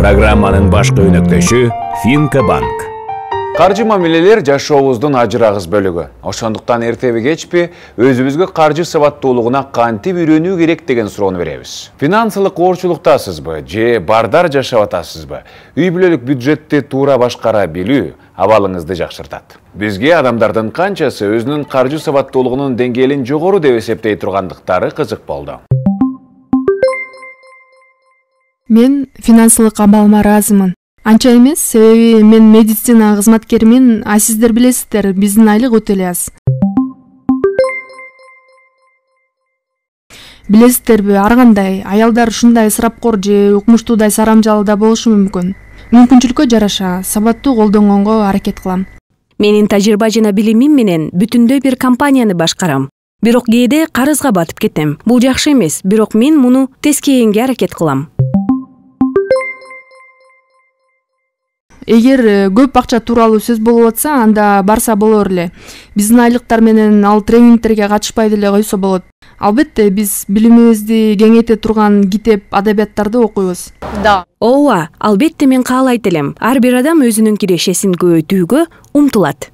Программанын башкы өнөктөшү Финка банк. Каржы мамилелер жашообуздун ажырагыс бөлүгү. Ошондуктан эртеби кечпи өзүбүзгө каржы сабаттуулугуна кантип үйрөнүү керек деген суроону беребиз. Финансылык оорчулуктасызбы же бардар жашап атасызбы? Үй бүлөлүк бюджетти туура башкара билүү абалыңызды жакшыртат. Бизге адамдардын канчасы өзүнүн каржы сабаттуулугунун деңгээлин жогору деп эсептей тургандыктары кызык болду. Мен финансылык абалыма ыраазымын. Анча эмес, себеби мен медицина кызматкермин, а сиздер билесиздер, биздин айлык өтө эле аз. Билесиздерби, ар кандай аялдар ушундай ысырапкор же укмуштуудай сарамжалуу да болушу мүмкүн. Мүмкүнчүлүккө жараша сабаттуу колдонгонго аракет кылам. Менин тажрыйба жана билимим менен бүтүндөй бир компанияны башкарам. Бирок кээде карызга батып кетем. Бул жакшы эмес, бирок мен муну тескейинге аракет кылам. Эгер көп акча тууралуу сөз болуп атса, анда барса болор эле. Биздин айлыктар менен ал тренингтерге катышпай деле койсо болот. Албетте, биз билимибизди кеңейте турган китеп, адабияттарды окуйбуз. Да. Ооба, албетте мен каалайт элем. Ар бир адам өзүнүн кирешесин көбөйтүүгө умтулат.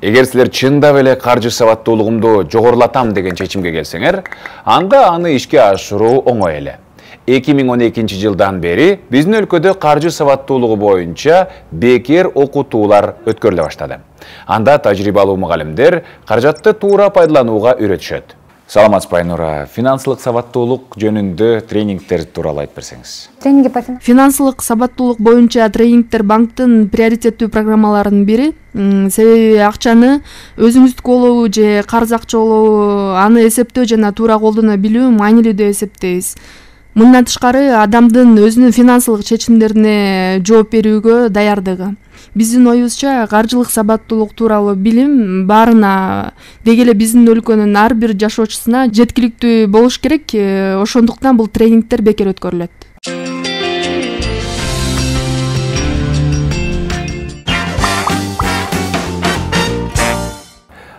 Эгер силер чындап эле каржы сабаттуулугумду жогорулатам деген чечимге келсеңер, анда аны ишке ашыруу оңой эле. 2012 жылдан бери биздин өлкөдө каржы сабаттуулугу боюнча бекер окутуулар өткөрүлө баштады. Анда тажрыйбалуу мугалимдер каражатты туура пайдаланууга үйрөтүшөт. Саламатсызбы Айнура, финансылык сабаттуулук жөнүндө тренингтер тууралуу айтып берсеңиз. Финансылык сабаттуулук боюнча тренингтер банктын приоритеттүү программаларынын бири. Себеби акчаны өзүңүздүкү болобу же карыз акча болобу, аны эсептөө жана туура колдоно билүү маанилүү деп эсептейбиз. Мындан тышкары, адамдын өзүнүн финансылык чечимдерине жооп берүүгө даярдыгы. Биздин оюбузча, каржылык сабаттуулук тууралуу билим баарына, деги эле биздин өлкөнүн ар бир жашоочусуна жеткиликтүү болуш керек. Ошондуктан бул тренингтер бекер өткөрүлөт.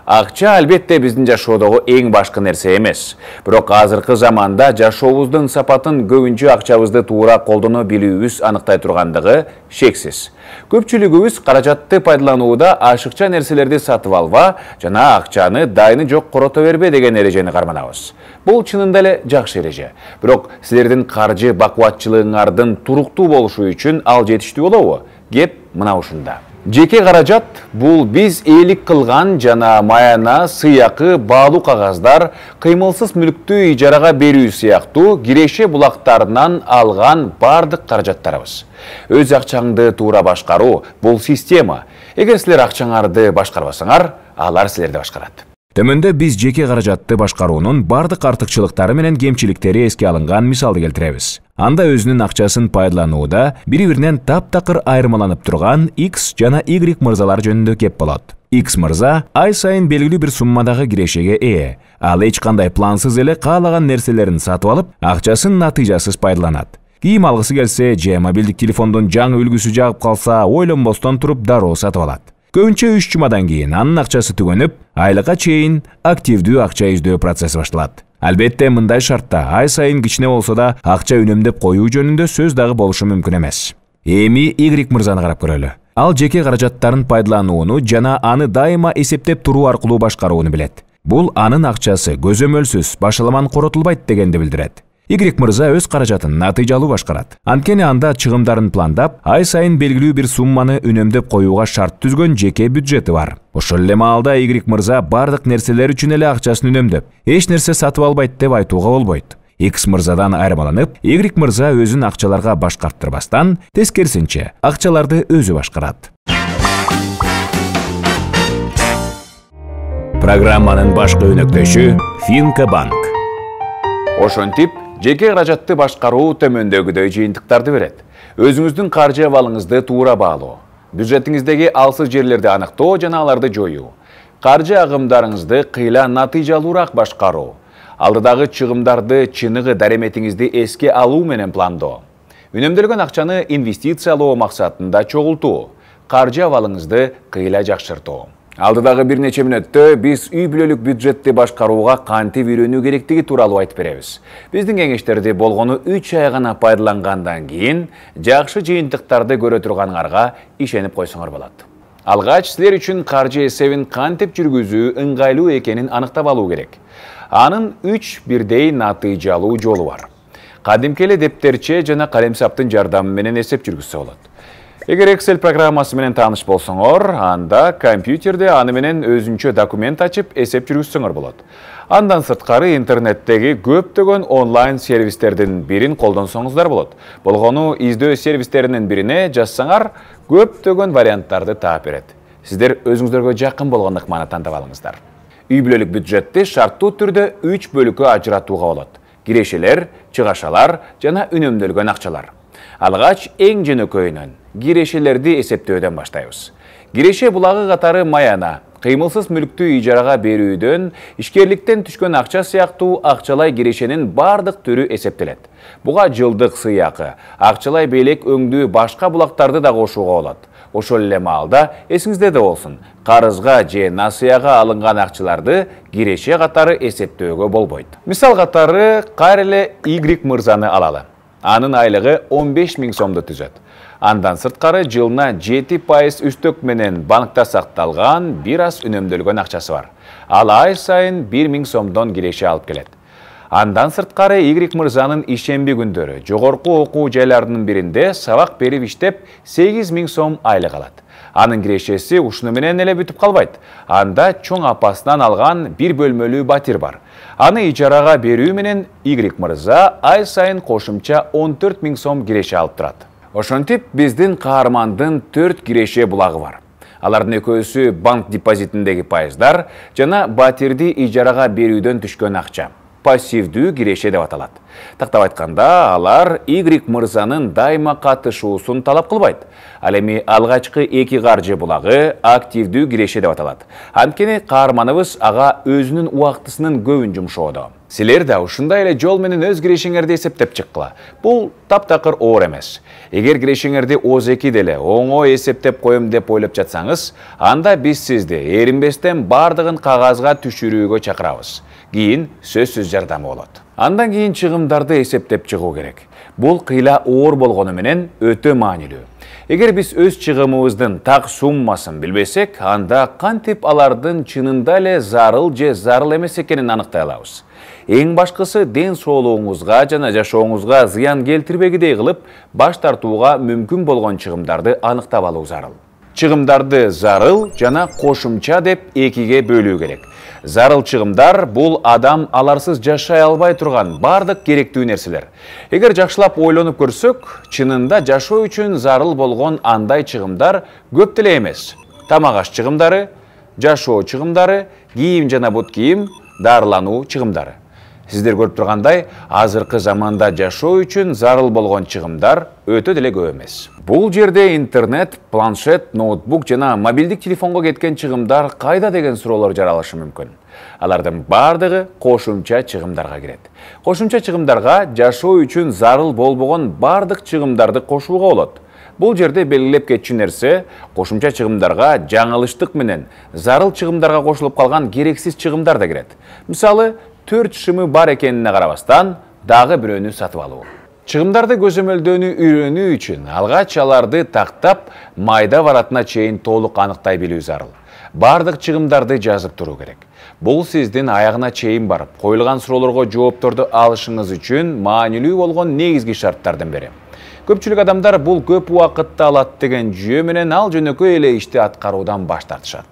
Акча албетте биздин жашоодогу эң башкы нерсе эмес. Бирок азыркы заманда жашообуздун сапатын көбүнчө акчабызды туура колдоно билүүбүз аныктай тургандыгы шексиз. Көпчүлүгүбүз каражатты пайдаланууда ашыкча нерселерди сатып алба жана акчаны дайыны жок корото бербе деген эрежени карманабыз. Бул чынында эле жакшы эреже. Бирок силердин каржы бакубатчылыгыңардын туруктуу болушу үчүн ал жетиштүү болобу? Кеп мына ушунда. Жеке каражат бул биз ээлик кылган жана маяна, сыйакы, баалуу кагаздар, кыймылсыз мүлктү ижарага берүү сыяктуу киреше булактарынан алган бардык каражаттарыбыз. Өз акчаңды туура башкаруу бул система. Эгер силер акчаңарды башкарбасаңар, алар силерди башкарат. Төмөндө биз жеке каражатты башкаруунун бардык артыкчылыктары менен кемчиликтери эске алынган мисалды келтиребиз. Анда өзүнүн акчасын пайдаланууда бири-биринен таптакыр айырмаланып турган X жана Y мырзалар жөнүндө кеп болот. X мырза ай сайын белгилүү бир суммадагы кирешеге ээ. Ал эч кандай плансыз эле каалаган нерселерин сатып алып, акчасын натыйжасыз пайдаланат. Кийим алгысы келсе же мобилдик телефондун жаңы үлгүсү жагып калса, ойлонбостон туруп дароо сатып алат. Көбүнчө 3 жумадан кийин анын акчасы түгөнүп, айлыкка чейин активдүү акча издөө процесси башталат. Албетте, мындай шартта ай сайын кичине болсо да акча үнөмдөп коюу жөнүндө сөз дагы болушу мүмкүн эмес. Эми Y мырзаны карап көрөлү. Ал жеке каражаттарын пайдаланууну жана аны дайыма эсептеп туруу аркылуу башкарууну билет. Бул анын акчасы көзөмөлсүз, башаламан коротулбайт дегенди билдирет. Y мырза өз каражатын натыйжалуу башкарат. Анткени анда чыгымдарын пландап, ай сайын белгилүү бир сумманы үнөмдөп коюуга шарт түзгөн жеке бюджети бар. Ошол эле маалда Y мырза бардык нерселер үчүн эле акчасын үнөмдөп, эч нерсе сатып албайт деп айтууга болбойт. X мырзадан айырмаланып, Y мырза өзүн акчаларга башкарттырбастан, тескерисинче, акчаларды өзү башкарат. Программанын башкы өнөктөшү Финка банк. Ошентип, жеке каражатты башкаруу төмөндөгүдөй жыйынтыктарды берет. Өзүңүздүн каржы абалыңызды туура баалоо, бюджетиңиздеги алсыз жерлерди аныктоо жана аларды жоюу, каржы агымдарыңызды кыйла натыйжалуураак башкаруу, алдыдагы чыгымдарды чыныгы дареметиңизди эске алуу менен пландоо, үнөмдөлгөн акчаны инвестициялоо максатында чогултуу, каржы абалыңызды кыйла жакшыртуу. Алдыдағы бир нече мүнөттө биз үй бүлөлүк бюджетти башкарууга кантип үйрөнүү керектиги тууралуу айтып беребиз. Биздин кеңештерде болгону 3 ай гана пайдалангандан кийин жакшы жыйынтыктарды көрө турганыңарга ишенип койсоңор болот. Алгач силер үчүн каржы эсебин кантип жүргүзүү ыңгайлуу экенин аныктап алуу керек. Анын 3 бирдей натыйжалуу жолу бар. Кадимки эле дептерче жана калемсаптын жардамы менен эсеп жүргүзсө болот. Эгер Excel программасы менен тааныш болсоңор, анда компьютерде аны менен өзүнчө документ ачып эсеп жүргүзсөңөр болот. Андан сырткары интернеттеги көптөгөн онлайн сервистердин бирин колдонсоңуздар болот. Болгону издөө сервистеринин бирине жазсаңар, көптөгөн варианттарды таап берет. Сиздер өзүңүздөргө жакын болгон ыкманы тандап алыңыздар. Үй бүлөлүк бюджетти шарттуу түрдө 3 бөлүккө ажыратууга болот. Кирешелер, чыгашалар жана үнөмдөлгөн акчалар. Алгач эң жөнөкөйүнөн кирешелерди эсептөөдөн баштайбыз. Киреше булагы катары маяна, кыймылсыз мүлктү ижарага берүүдөн, ишкерликтен түшкөн акча сыяктуу акчалай кирешенин бардык түрү эсептелет. Буга жылдык сыйакы, акчалай белек өңдүү башка булактарды да кошууга болот. Ошол эле маалда эсиңизде да болсун, карызга же насыяга алынган акчаларды киреше катары эсептөөгө болбойт. Мисал катары кайра эле Y мырзаны алалы. Анын айлыгы 15 000 сомду түзөт. Андан сырткары жылына 7% үстөк менен банкта сакталган бир аз үнөмдөлгөн акчасы бар. Ал ай сайын 1000 сомдон киреше алып келет. Андан сырткары Y мырзанын ишемби күндөрү жогорку окуу жайларынын биринде сабак берип иштеп 8000 сом айлык алат. Анын кирешеси ушуну менен эле бүтүп калбайт. Анда чоң апасынан алган бир бөлмөлүү батир бар. Аны ижарага берүү менен Y мырза ай сайын кошумча 14 000 сом киреше алып турат. Ошентип биздин каармандын 4 киреше булагы бар. Алардын экөөсү банк депозитиндеги пайыздар жана батирди ижарага берүүдөн түшкөн акча. Пассивдүү киреше деп аталат. Тактап айтканда, алар Y мырзанын дайыма катышуусун талап кылбайт. Ал эми алгачкы 2 каржы булагы активдүү киреше деп аталат. Анткени каарманыбыз ага өзүнүн убактысынын көбүн жумшоодо. Силер да ушундай эле жол менен өз кирешеңерди эсептеп чыккыла. Бул таптакыр оор эмес. Эгер кирешеңерди О2 деле оңой эсептеп коем деп ойлоп жатсаңыз, анда биз сизди эринбестен бардыгын кагазга түшүрүүгө чакырабыз. Кийин сөзсүз жардамы болот. Андан кийин чыгымдарды эсептеп чыгуу керек. Бул кыйла оор болгону менен өтө маанилүү. Эгер биз өз чыгымыбыздын так суммасын билбесек, анда кантип алардын чынында эле зарыл же зарыл эмес экенин аныктай алабыз. Эң башкысы ден соолугуңузга жана жашооңузга зыян келтирбегидей кылып баш тартууга мүмкүн болгон чыгымдарды аныктап алуу зарыл. Чыгымдарды зарыл жана кошумча деп экиге бөлүү керек. Зарыл чыгымдар бул адам аларсыз жашай албай турган бардык керектүү нерселер. Эгер жакшылап ойлонуп көрсөк, чынында жашоо үчүн зарыл болгон андай чыгымдар көп деле эмес. Тамак аш чыгымдары, жашоо чыгымдары, кийим жана бут кийим, дарылануу чыгымдары. Сиздер көрүп тургандай, азыркы заманда жашоо үчүн зарыл болгон чыгымдар өтө деле көп эмес. Бул жерде интернет, планшет, ноутбук жана мобилдик телефонго кеткен чыгымдар кайда деген суроолор жаралышы мүмкүн. Алардын бардыгы кошумча чыгымдарга кирет. Кошумча чыгымдарга жашоо үчүн зарыл болбогон бардык чыгымдарды кошууга болот. Бул жерде белгилеп кетчү нерсе, кошумча чыгымдарга жаңылыштык менен зарыл чыгымдарга кошулуп калган керексиз чыгымдар да кирет. Мисалы, 4 шымы бар экенине карабастан дагы бирөөнү сатып алуу. Чыгымдарды көзөмөлдөөнү үйрөнүү үчүн алгач аларды тактап, майда баратына чейин толук аныктай билүү зарыл. Бардык чыгымдарды жазып туруу керек. Бул сиздин аягына чейин барып, коюлган суроолорго жоопторду алышыңыз үчүн маанилүү болгон негизги шарттардын бири. Көпчүлүк адамдар бул көп убакытты алат деген жүйө менен ал жөнөкөй эле ишти аткаруудан баш тартышат.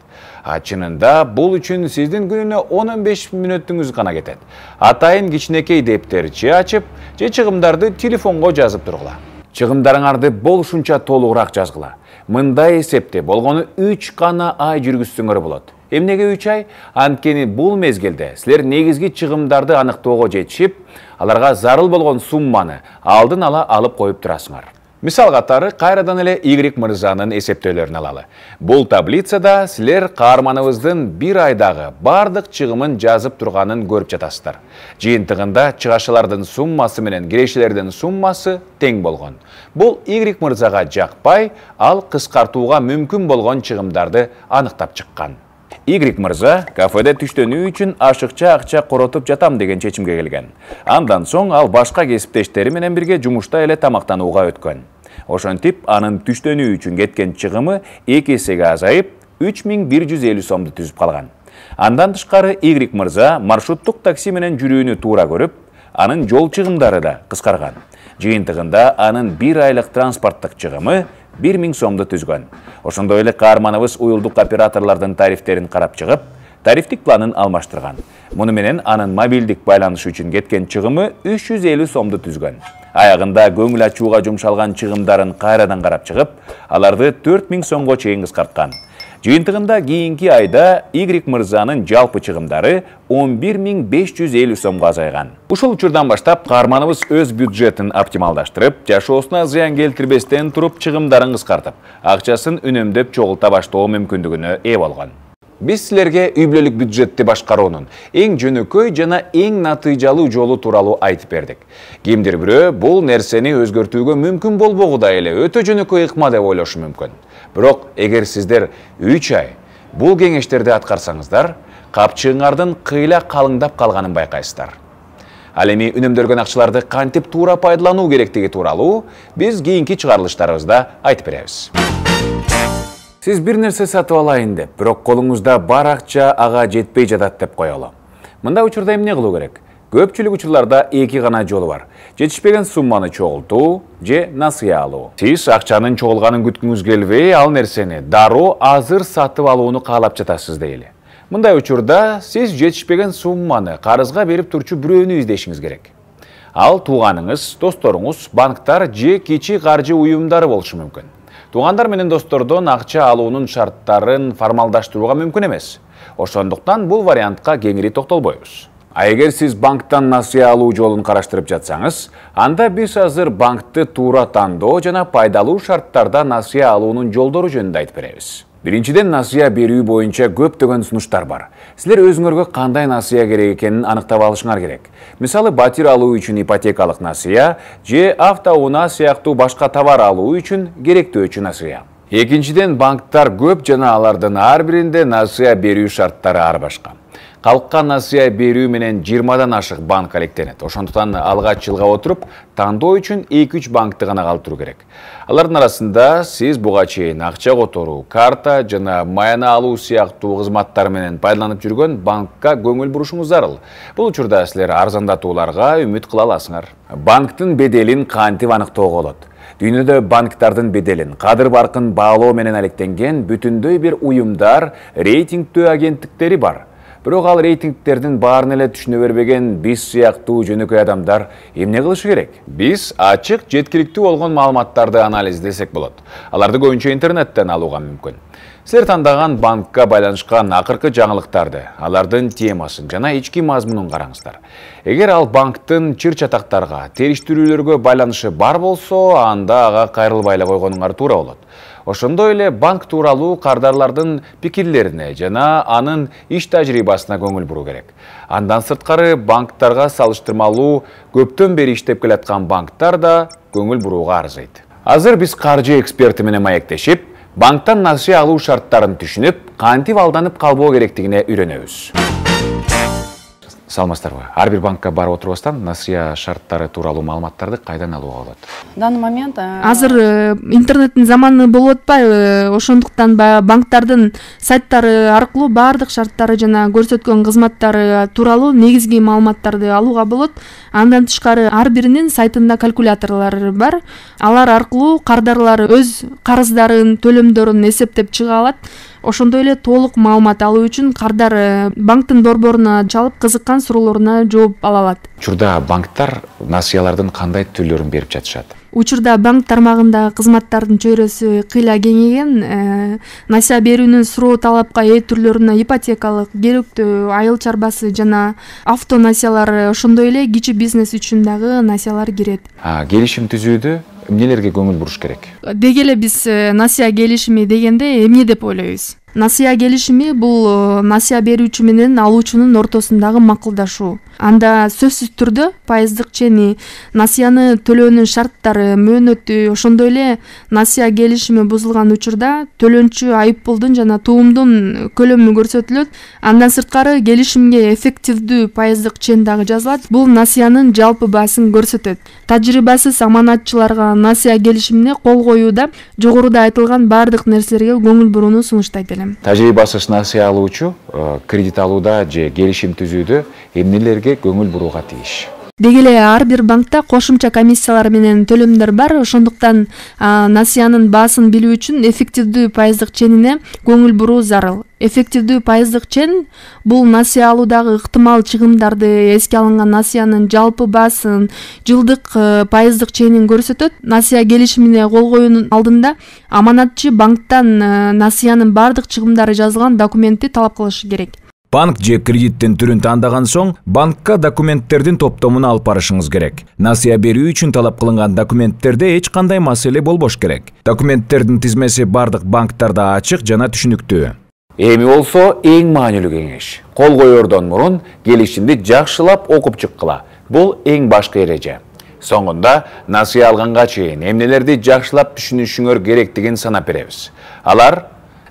Чынында бул үчүн сиздин күнүнө 10-15 мүнөтүңүз гана кетет. Атайын кичинекей дептерчи ачып, же чыгымдарды телефонго жазып тургула. Чыгымдарыңарды болушунча толугураак жазгыла. Мындай эсепте болгону 3 гана ай жүргүзсөңөр болот. Эмнеге 3 ай? Анткени бул мезгилде силер негизги чыгымдарды аныктоого жетишип, аларга зарыл болгон сумманы алдын ала алып коюп турасыңар. Мисал катары кайрадан эле Y мырзанын эсептөөлөрүн алалы. Бул таблицада силер каарманыбыздын бир айдагы бардык чыгымын жазып турганын көрүп жатасыздар. Жыйынтыгында чыгашалардын суммасы менен кирешелердин суммасы тең болгон. Бул Y мырзага жакпай, ал кыскартууга мүмкүн болгон чыгымдарды аныктап чыккан. Игрик мырза кафеде түштөнүү үчүн ашыкча акча коротуп жатам деген чечимге келген. Андан соң ал башка кесиптештери менен бирге жумушта эле тамактанууга өткөн. Ошентип анын түштөнүү үчүн кеткен чыгымы 2 эсеге азайып, 3150 сомду түзүп калган. Андан тышкары Игрик мырза маршруттук такси менен жүрүүнү туура көрүп, анын жол чыгымдары да кыскарган. Жыйынтыгында анын 1 айлык транспорттук чыгымы 1000 сомду түзгөн. Ошондой эле каарманыбыз уюлдук операторлордун тарифтерин карап чыгып, тарифтик планын алмаштырган. Муну менен анын мобилдик байланыш үчүн кеткен чыгымы 350 сомду түзгөн. Аягында көңүл ачууга жумшалган чыгымдарын кайрадан карап чыгып, аларды 4000 сомго чейин кыскарткан. Жыйынтыгында кийинки айда Игрик мырзанын жалпы чыгымдары 11550 сомго азайган. Ушул учурдан баштап каарманыбыз өз бюджетин оптималдаштырып, жашоосуна зыян келтирбестен туруп чыгымдарын кыскартып, акчасын үнөмдөп чогулта баштоо мүмкүндүгүнө ээ болгон. Биз силерге үй бүлөлүк бюджетти башкаруунун эң жөнөкөй жана эң натыйжалуу жолу тууралуу айтып бердик. Кимдир бирөө бул нерсени өзгөртүүгө мүмкүн болбогу да эле өтө жөнөкөй ыкма деп ойлошу мүмкүн. Бирок эгер сиздер 3 ай бул кеңештерди аткарсаңыздар, капчыгыңардын кыйла калыңдап калганын байкайсыздар. Ал эми үнөмдөлгөн акчаларды кантип туура пайдалануу керектиги тууралуу биз кийинки чыгарылыштарыбызда айтып беребиз. Сиз бир нерсе сатып алайын деп, бирок колуңузда бар акча ага жетпей жатат деп коелу. Мындай учурда эмне кылуу керек? Көпчүлүк учурларда 2 гана жолу бар. Жетишпеген сумманы чогултуу же насыя алуу. Сиз акчанын чогулганын күткүңүз келбей, ал нерсени дароо азыр сатып алууну каалап жатасыз дейли. Мындай учурда сиз жетишпеген сумманы карызга берип турчу бирөөнү издешиңиз керек. Ал тууганыңыз, досторуңуз, банктар же кичи каржы уюмдары болушу мүмкүн. Туугандар менен достордон акча алуунун шарттарын формалдаштырууга мүмкүн эмес. Ошондуктан бул вариантка кеңири токтолбойбуз. А эгер сиз банктан насыя алуу жолун караштырып жатсаңыз, анда биз азыр банкты туура тандоо жана пайдалуу шарттарда насыя алуунун жолдору жөнүндө айтып беребиз. Биринчиден, насыя берүү боюнча көптөгөн сунуштар бар. Силер өзүңөргө кандай насыя керек экенин аныктап алышыңар керек. Мисалы, батир алуу үчүн ипотекалык насыя же автоунаа сыяктуу башка товар алуу үчүн керектөөчү насыя. Экинчиден, банктар көп жана алардын ар биринде насыя берүү шарттары ар башка. Калкка насыя берүү менен 20дан ашык банк алектенет. Ошондуктан алга жылга отуруп, тандоо үчүн 2-3 банкты гана калтыруу керек. Алардын арасында сиз буга чейин акча которуу, карта жана маяна алуу сыяктуу кызматтар менен пайдаланып жүргөн банкка көңүл бурушуңуз зарыл. Бул учурда силер арзандатууларга үмүт кыла аласыңар. Банктын беделин кантип аныктоого болот? Дүйнөдө банктардын беделин, кадыр баркын баалоо менен алектенген бүтүндөй бир уюмдар, рейтингдөө агенттиктери бар. Бирок ал рейтингтердин баарын эле түшүнө бербеген биз сыяктуу жөнөкөй адамдар эмне кылышы керек? Биз ачык, жеткиликтүү болгон маалыматтарды анализдесек болот. Аларды көбүнчө интернеттен алууга мүмкүн. Силер тандаган банкка байланышкан акыркы жаңылыктарды, алардын темасын жана ички мазмунун караңыздар. Эгер ал банктын чыр-чатактарга, териштирүүлөргө байланышы бар болсо, анда ага кайрылбай эле койгонуңар туура болот. Ошондой эле банк тууралуу кардарлардын пикирлерине жана анын иш тажрыйбасына көңүл буруу керек. Андан сырткары банктарга салыштырмалуу көптөн бери иштеп келаткан банктар да көңүл бурууга арзыйт. Азыр биз каржы эксперти менен маектешип, банктан насыя алуу шарттарын түшүнүп, кантип алданып калбоо керектигине үйрөнөбүз. Саламатсыздарбы? Ар бир банкка барып отурбастан насыя шарттары тууралуу маалыматтарды кайдан алууга болот? В данный момент азыр интернеттин заманы болуп атпайбы? Ошондуктан банктардын сайттары аркылуу баардык шарттары жана көрсөткөн кызматтары тууралуу негизги маалыматтарды алууга болот. Андан тышкары ар биринин сайтында калькуляторлор бар. Алар аркылуу кардарлар өз карыздарын, төлөмдөрүн эсептеп чыга алат. Ошондой эле толук маалымат алуу үчүн кардар банктын борборуна чалып, кызыккан суроолоруна жооп ала алат. Учурда банктар насыялардын кандай түрлөрүн берип жатышат? Учурда банк тармагында кызматтардын чөйрөсү кыйла кеңейген. Насыя берүүнүн суроо талапка ээ түрлөрүнө ипотекалык, керектөө, айыл чарбасы жана авто насыялар, ошондой эле кичи бизнес үчүн дагы насыялар кирет. Келишим түзүүдө эмнелерге көңүл буруш керек? Деги эле биз насыя келишими дегенде эмне деп ойлойбуз? Насыя келишими бул насыя берүүчү менен алуучунун ортосундагы макулдашуу. Анда сөзсүз түрдө пайыздык чени, насыяны төлөөнүн шарттары, мөөнөтү, ошондой эле насыя келишими бузулган учурда төлөнчү айыппулдун жана туумдун көлөмү көрсөтүлөт. Андан сырткары келишимге эффективдүү пайыздык чен дагы жазылат. Бул насыянын жалпы баасын көрсөтөт. Тажрыйбасыз аманатчыларга насыя келишимине кол коюуда жогоруда айтылган баардык нерселерге көңүл бурууну сунуштайт элем. Тажрыйбасыз насыя алуучу кредит алууда же келишим түзүүдө эмнелерге көңүл бурууга тийиш? Деги эле ар бир банкта кошумча комиссиялар менен төлөмдөр бар. Ошондуктан насыянын баасын билүү үчүн эффективдүү пайыздык ченине көңүл буруу зарыл. Эффективдүү пайыздык чен бул насыя алуудагы ыктымал чыгымдарды, эске алынган насыянын жалпы баасын, жылдык пайыздык ченин көрсөтөт. Насыя келишимине кол коюунун алдында аманатчы банктан насыянын баардык чыгымдары жазылган документти талап кылышы керек. Банк же кредиттин түрүн тандаган соң банкка документтердин топтомун алып барышыңыз керек. Насыя берүү үчүн талап кылынган документтерде эч кандай маселе болбош керек. Документтердин тизмеси бардык банктарда ачык жана түшүнүктүү. Эми болсо эң маанилүү кеңеш. Кол коердон мурун келишимди жакшылап окуп чыккыла. Бул эң башкы эреже. Соңунда насыя алганга чейин эмнелерди жакшылап түшүнүшүңөр керектигин санап беребиз. Алар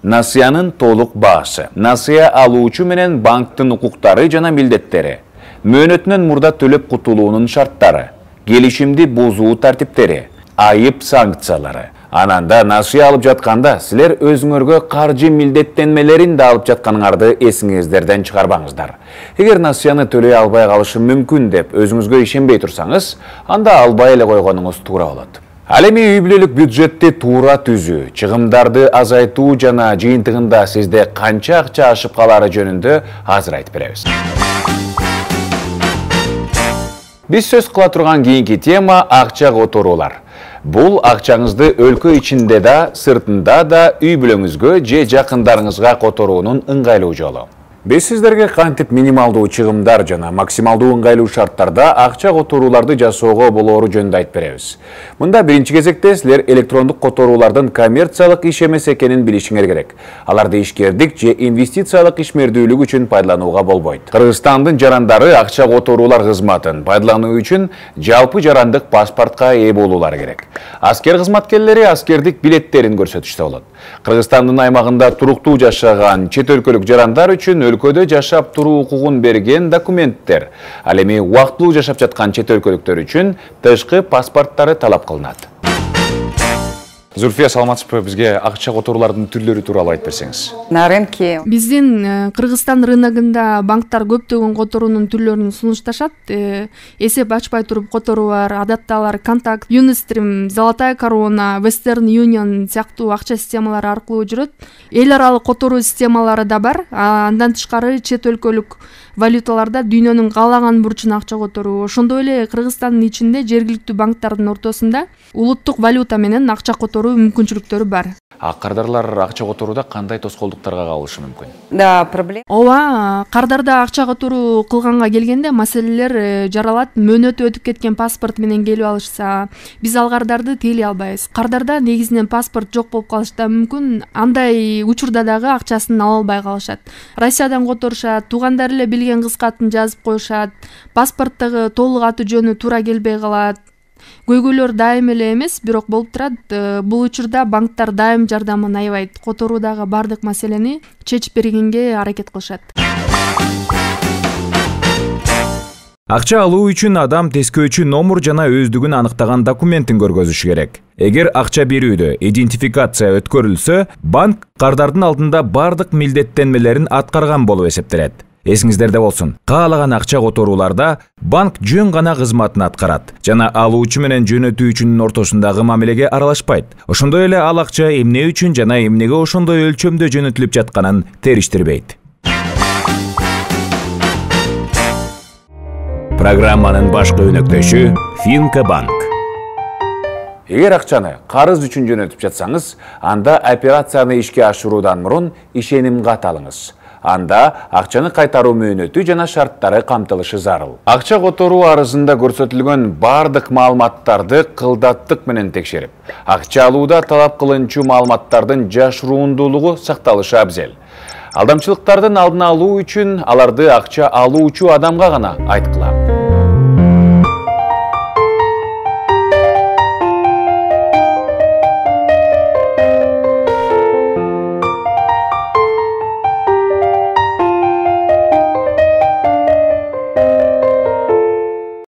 насыянын толук баасы, насыя алуучу менен банктын укуктары жана милдеттери, мөөнөтүнөн мурда төлөп кутулуунун шарттары, келишимди бузуу тартиптери, айып санкциялары. Ананда насыя алып жатканда силер өзүңөргө каржы милдеттенмелерин да алып жатканыңарды эсиңиздерден чыгарбаңыздар. Эгер насыяны төлөй албай калышым мүмкүн деп өзүңүзгө ишенбей турсаңыз, анда албай эле койгонуңуз туура болот. Ал эми үй бүлөлүк бюджетти туура түзүү, чыгымдарды азайтуу жана жыйынтыгында сизде канча акча ашып калары жөнүндө азыр айтып беребиз. Биз сөз кыла турган кийинки тема акча которуулар. Бул акчаңызды өлкө ичинде да, сыртында да үй бүлөңүзгө же жакындарыңызга которуунун ыңгайлуу жолу. Биз сиздерге кантип минималдуу чыгымдар жана максималдуу ыңгайлуу шарттарда акча которууларды жасоого болоору жөнүндө айтып беребиз. Мында биринчи кезекте силер электрондук которуулардын коммерциялык иш эмес экенин билишиңер керек. Аларды ишкердик же инвестициялык ишмердүүлүк үчүн пайдаланууга болбойт. Кыргызстандын жарандары акча которуулар кызматын пайдалануу үчүн жалпы жарандык паспортко ээ болуулары керек. Аскер кызматкерлери аскердик билеттерин көрсөтүштө болот. Кыргызстандын аймагында туруктуу жашаган чет өлкөлүк жарандар үчүн өлкөдө жашап туруу укугун берген документтер. Ал эми убактылуу жашап жаткан чет өлкөлүктөр үчүн тышкы паспорттары талап кылынат. Зульфия, саламатсызбы? Бизге акча которуулардын түрлөрү тууралуу айтып берсеңиз. На рынке. Биздин Кыргызстан рыногунда банктар көптөгөн которуунун түрлөрүн сунушташат. Эсеп ачпай туруп которуу бар, адатта алар Контакт, Юнистрим, Золотая корона, Western Union сыяктуу акча системалары аркылуу жүрөт. Эл аралык которуу системалары да бар. Андан тышкары чет өлкөлүк валюталарда дүйнөнүн каалаган бурчуна акча которуу. Ошондой эле Кыргызстандын ичинде жергиликтүү банктардын ортосунда улуттук валюта менен акча которуу мүмкүнчүлүктөрү бар. Кардарлар акча которууда кандай тоскоолдуктарга калышы мүмкүн? Да, проблема. Ооба, кардарда акча которуу кылганга келгенде маселелер жаралат. Мөөнөтү өтүп кеткен паспорт менен келип алышса, биз ал кардарды тейлей албайбыз. Кардарда негизинен паспорт жок болуп калышы да мүмкүн. Андай учурда дагы акчасын ала албай калышат. Россиядан которушат, туугандары эле билген кызгатын жазып коюшат. Паспорттогу толук аты жөнү туура келбей калат. Көйгөйлөр дайым эле эмес, бирок болуп турат. Бул учурда банктар дайым жардамын аябайт. Которуудагы бардык маселени чечип бергенге аракет кылышат. Акча алуу үчүн адам тескөөчү номер жана өздүгүн аныктаган документин көргөзүшү керек. Эгер акча берүүдө идентификация өткөрүлсө, банк кардардын алдында бардык милдеттенмелерин аткарган болуп эсептелет. Эсиңиздерде болсун, каалаган акча которууларда банк жөн гана кызматын аткарат жана алуучу менен жөнөтүүчүнүн ортосундагы мамилеге аралашпайт. Ошондой эле ал акча эмне үчүн жана эмнеге ошондой өлчөмдө жөнөтүлүп жатканын териштирбейт. Программанын башкы өнөктөшү Финка банк. Эгер акчаны карыз үчүн жөнөтүп жатсаңыз, анда операцияны ишке ашыруудан мурун ишеним кат алыңыз. анда акчаны кайтаруу мөөнөтү жана шарттары камтылышы зарыл. Акча которуу арызында көрсөтүлгөн бардык маалыматтарды кылдаттык менен текшерип, акча алууда талап кылынчу маалыматтардын жашырундуулугу сакталышы абзел. Алдамчылыктардын алдын алуу үчүн аларды акча алуучу адамга гана айткыла.